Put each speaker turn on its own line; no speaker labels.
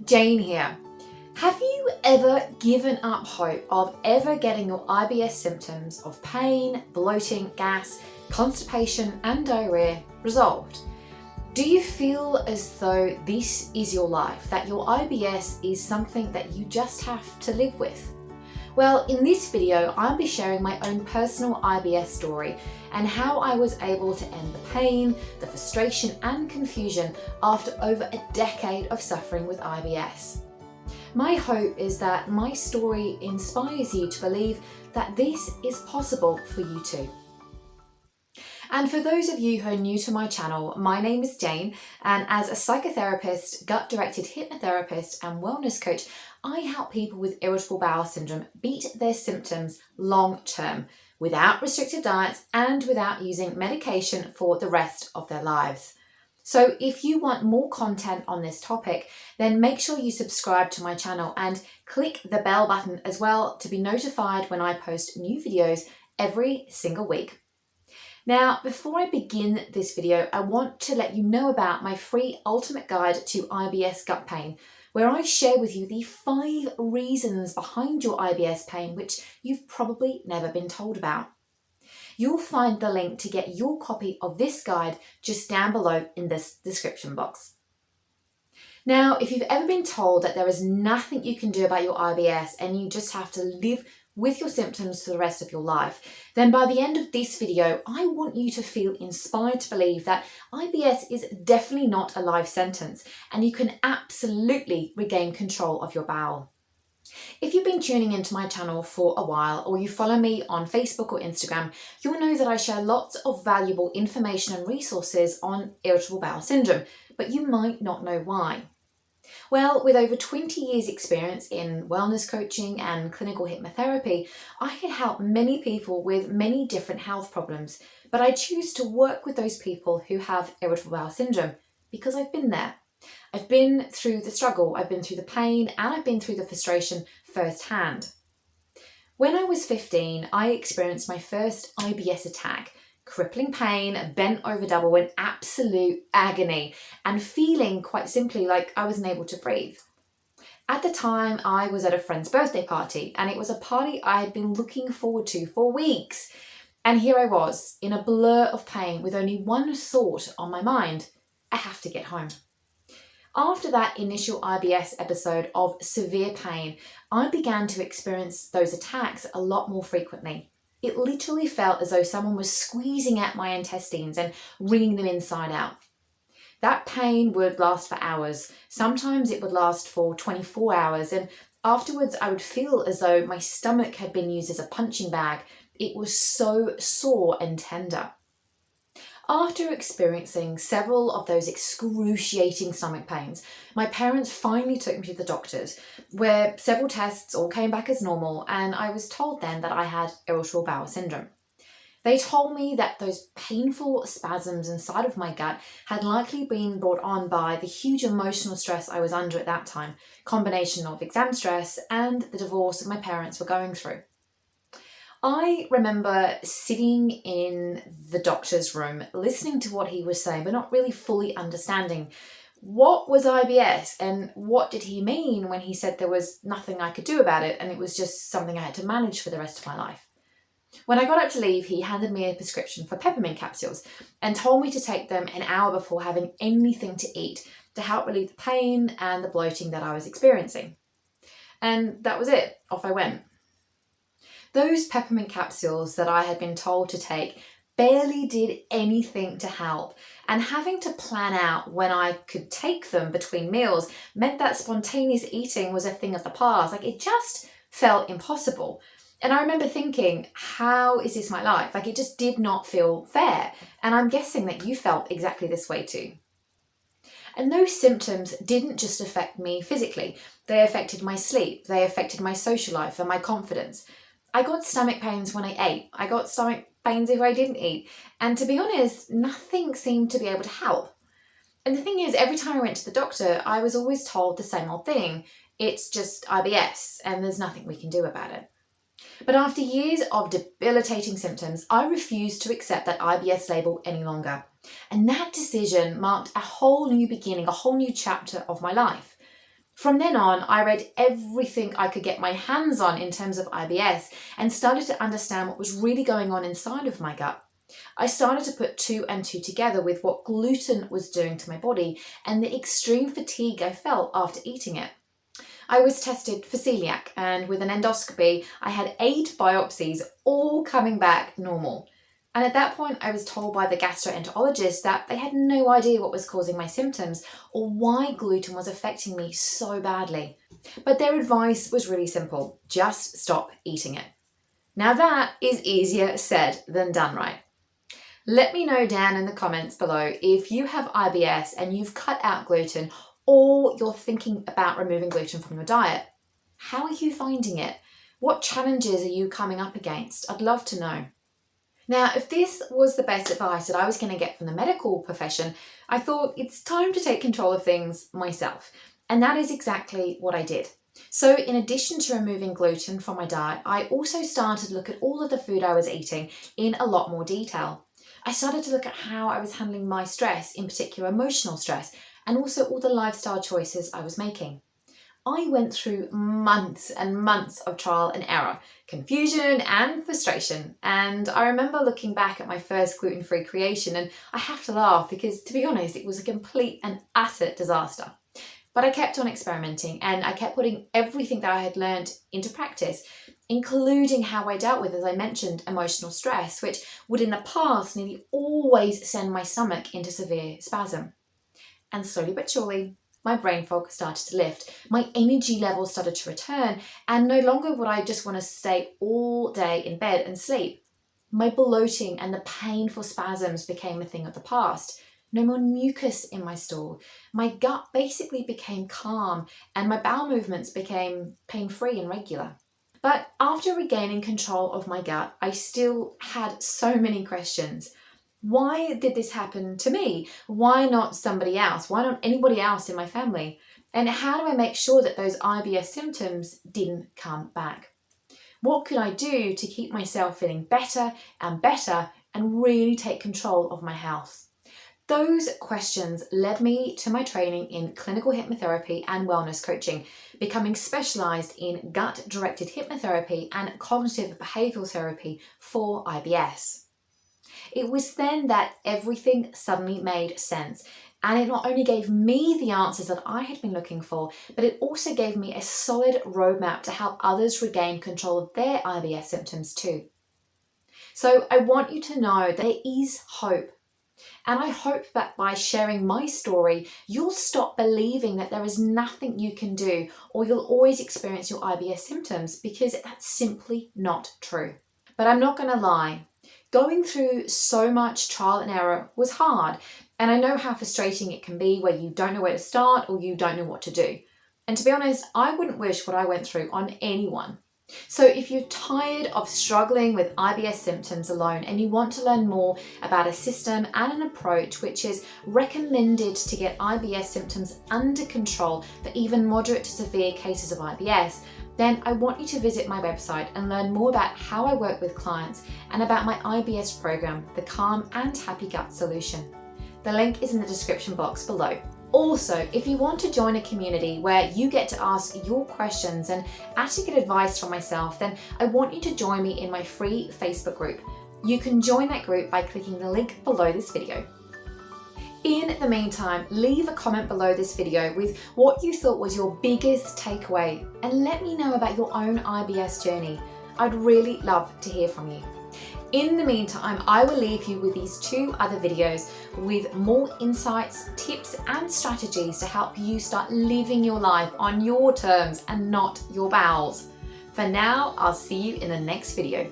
Jayne here. Have you ever given up hope of ever getting your IBS symptoms of pain, bloating, gas, constipation and diarrhea resolved? Do you feel as though this is your life, that your IBS is something that you just have to live with? Well, in this video, I'll be sharing my own personal IBS story and how I was able to end the pain, the frustration and confusion after over a decade of suffering with IBS. My hope is that my story inspires you to believe that this is possible for you too. And for those of you who are new to my channel, my name is Jayne, and as a psychotherapist, gut-directed hypnotherapist and wellness coach, I help people with irritable bowel syndrome beat their symptoms long term, without restrictive diets and without using medication for the rest of their lives. So if you want more content on this topic, then make sure you subscribe to my channel and click the bell button as well to be notified when I post new videos every single week. Now, before I begin this video, I want to let you know about my free ultimate guide to IBS gut pain, where I share with you the 5 reasons behind your IBS pain, which you've probably never been told about. You'll find the link to get your copy of this guide just down below in this description box. Now, if you've ever been told that there is nothing you can do about your IBS and you just have to live with your symptoms for the rest of your life, then by the end of this video, I want you to feel inspired to believe that IBS is definitely not a life sentence and you can absolutely regain control of your bowel. If you've been tuning into my channel for a while or you follow me on Facebook or Instagram, you'll know that I share lots of valuable information and resources on irritable bowel syndrome, but you might not know why. Well, with over 20 years experience in wellness coaching and clinical hypnotherapy, I can help many people with many different health problems, but I choose to work with those people who have irritable bowel syndrome because I've been there. I've been through the struggle, I've been through the pain, and I've been through the frustration firsthand. When I was 15, I experienced my first IBS attack. Crippling pain, bent over double in absolute agony, and feeling quite simply like I wasn't able to breathe. At the time, I was at a friend's birthday party, and it was a party I had been looking forward to for weeks. And here I was, in a blur of pain with only one thought on my mind: I have to get home. After that initial IBS episode of severe pain, I began to experience those attacks a lot more frequently. It literally felt as though someone was squeezing at my intestines and wringing them inside out. That pain would last for hours. Sometimes it would last for 24 hours, and afterwards I would feel as though my stomach had been used as a punching bag. It was so sore and tender. After experiencing several of those excruciating stomach pains, my parents finally took me to the doctors, where several tests all came back as normal, and I was told then that I had irritable bowel syndrome. They told me that those painful spasms inside of my gut had likely been brought on by the huge emotional stress I was under at that time, combination of exam stress and the divorce my parents were going through. I remember sitting in the doctor's room, listening to what he was saying, but not really fully understanding what was IBS and what did he mean when he said there was nothing I could do about it and it was just something I had to manage for the rest of my life. When I got up to leave, he handed me a prescription for peppermint capsules and told me to take them an hour before having anything to eat to help relieve the pain and the bloating that I was experiencing. And that was it. Off I went. Those peppermint capsules that I had been told to take barely did anything to help, and having to plan out when I could take them between meals meant that spontaneous eating was a thing of the past. It just felt impossible. And I remember thinking, how is this my life? It just did not feel fair. And I'm guessing that you felt exactly this way too. And those symptoms didn't just affect me physically. They affected my sleep, they affected my social life and my confidence. I got stomach pains when I ate. I got stomach pains if I didn't eat. And to be honest, nothing seemed to be able to help. And the thing is, every time I went to the doctor, I was always told the same old thing. It's just IBS and there's nothing we can do about it. But after years of debilitating symptoms, I refused to accept that IBS label any longer. And that decision marked a whole new beginning, a whole new chapter of my life. From then on, I read everything I could get my hands on in terms of IBS and started to understand what was really going on inside of my gut. I started to put 2 and 2 together with what gluten was doing to my body and the extreme fatigue I felt after eating it. I was tested for celiac, and with an endoscopy, I had 8 biopsies, all coming back normal. And at that point, I was told by the gastroenterologist that they had no idea what was causing my symptoms or why gluten was affecting me so badly. But their advice was really simple: just stop eating it. Now that is easier said than done, right? Let me know down in the comments below if you have IBS and you've cut out gluten, or you're thinking about removing gluten from your diet. How are you finding it? What challenges are you coming up against? I'd love to know. Now, if this was the best advice that I was going to get from the medical profession, I thought it's time to take control of things myself. And that is exactly what I did. So in addition to removing gluten from my diet, I also started to look at all of the food I was eating in a lot more detail. I started to look at how I was handling my stress, in particular emotional stress, and also all the lifestyle choices I was making. I went through months and months of trial and error, confusion and frustration, and I remember looking back at my first gluten-free creation, and I have to laugh because, to be honest, it was a complete and utter disaster. But I kept on experimenting, and I kept putting everything that I had learned into practice, including how I dealt with, as I mentioned, emotional stress, which would in the past nearly always send my stomach into severe spasm. And slowly but surely, my brain fog started to lift, my energy levels started to return, and no longer would I just want to stay all day in bed and sleep. My bloating and the painful spasms became a thing of the past. No more mucus in my stool. My gut basically became calm, and my bowel movements became pain-free and regular. But after regaining control of my gut, I still had so many questions. Why did this happen to me? Why not somebody else? Why not anybody else in my family? And how do I make sure that those IBS symptoms didn't come back? What could I do to keep myself feeling better and really take control of my health? Those questions led me to my training in clinical hypnotherapy and wellness coaching, becoming specialised in gut-directed hypnotherapy and cognitive behavioural therapy for IBS. It was then that everything suddenly made sense, and it not only gave me the answers that I had been looking for, but it also gave me a solid roadmap to help others regain control of their IBS symptoms too. So I want you to know that there is hope. And I hope that by sharing my story, you'll stop believing that there is nothing you can do or you'll always experience your IBS symptoms, because that's simply not true. But I'm not going to lie. Going through so much trial and error was hard, and I know how frustrating it can be where you don't know where to start or you don't know what to do. And to be honest, I wouldn't wish what I went through on anyone. So if you're tired of struggling with IBS symptoms alone and you want to learn more about a system and an approach which is recommended to get IBS symptoms under control for even moderate to severe cases of IBS, then I want you to visit my website and learn more about how I work with clients and about my IBS program, the Calm and Happy Gut Solution. The link is in the description box below. Also, if you want to join a community where you get to ask your questions and actually get advice from myself, then I want you to join me in my free Facebook group. You can join that group by clicking the link below this video. In the meantime, leave a comment below this video with what you thought was your biggest takeaway, and let me know about your own IBS journey. I'd really love to hear from you. In the meantime, I will leave you with these 2 other videos with more insights, tips and strategies to help you start living your life on your terms and not your bowels. For now, I'll see you in the next video.